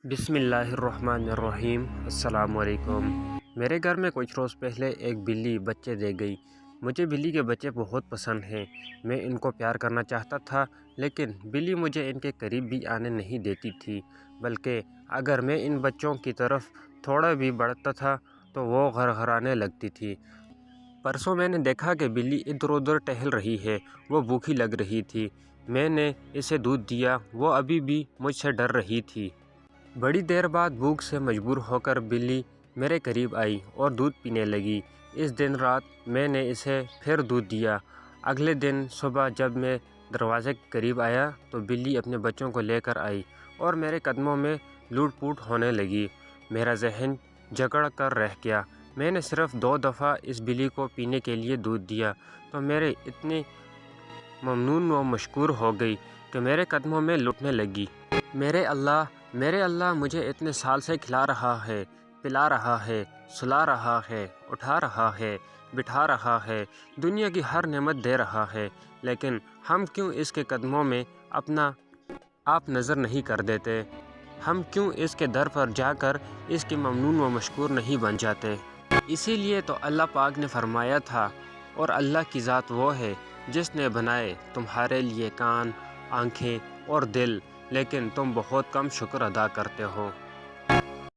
بسم اللہ الرحمن الرحیم۔ السلام علیکم۔ میرے گھر میں کچھ روز پہلے ایک بلی بچے دے گئی۔ مجھے بلی کے بچے بہت پسند ہیں۔ میں ان کو پیار کرنا چاہتا تھا، لیکن بلی مجھے ان کے قریب بھی آنے نہیں دیتی تھی، بلکہ اگر میں ان بچوں کی طرف تھوڑا بھی بڑھتا تھا تو وہ گھرگھرانے لگتی تھی۔ پرسوں میں نے دیکھا کہ بلی ادھر ادھر ٹہل رہی ہے۔ وہ بھوکی لگ رہی تھی۔ میں نے اسے دودھ دیا۔ وہ ابھی بھی مجھ سے ڈر رہی تھی۔ بڑی دیر بعد بھوک سے مجبور ہو کر بلی میرے قریب آئی اور دودھ پینے لگی۔ اس دن رات میں نے اسے پھر دودھ دیا۔ اگلے دن صبح جب میں دروازے کے قریب آیا تو بلی اپنے بچوں کو لے کر آئی اور میرے قدموں میں لوٹ پوٹ ہونے لگی۔ میرا ذہن جکڑ کر رہ گیا۔ میں نے صرف 2 دفعہ اس بلی کو پینے کے لیے دودھ دیا تو میرے اتنی ممنون و مشکور ہو گئی کہ میرے قدموں میں لٹنے لگی۔ میرے اللہ مجھے اتنے سال سے کھلا رہا ہے، پلا رہا ہے، سلا رہا ہے، اٹھا رہا ہے، بٹھا رہا ہے، دنیا کی ہر نعمت دے رہا ہے، لیکن ہم کیوں اس کے قدموں میں اپنا آپ نظر نہیں کر دیتے؟ ہم کیوں اس کے در پر جا کر اس کے ممنون و مشکور نہیں بن جاتے؟ اسی لیے تو اللہ پاک نے فرمایا تھا، اور اللہ کی ذات وہ ہے جس نے بنائے تمہارے لیے کان، آنکھیں اور دل، لیکن تم بہت کم شکر ادا کرتے ہو۔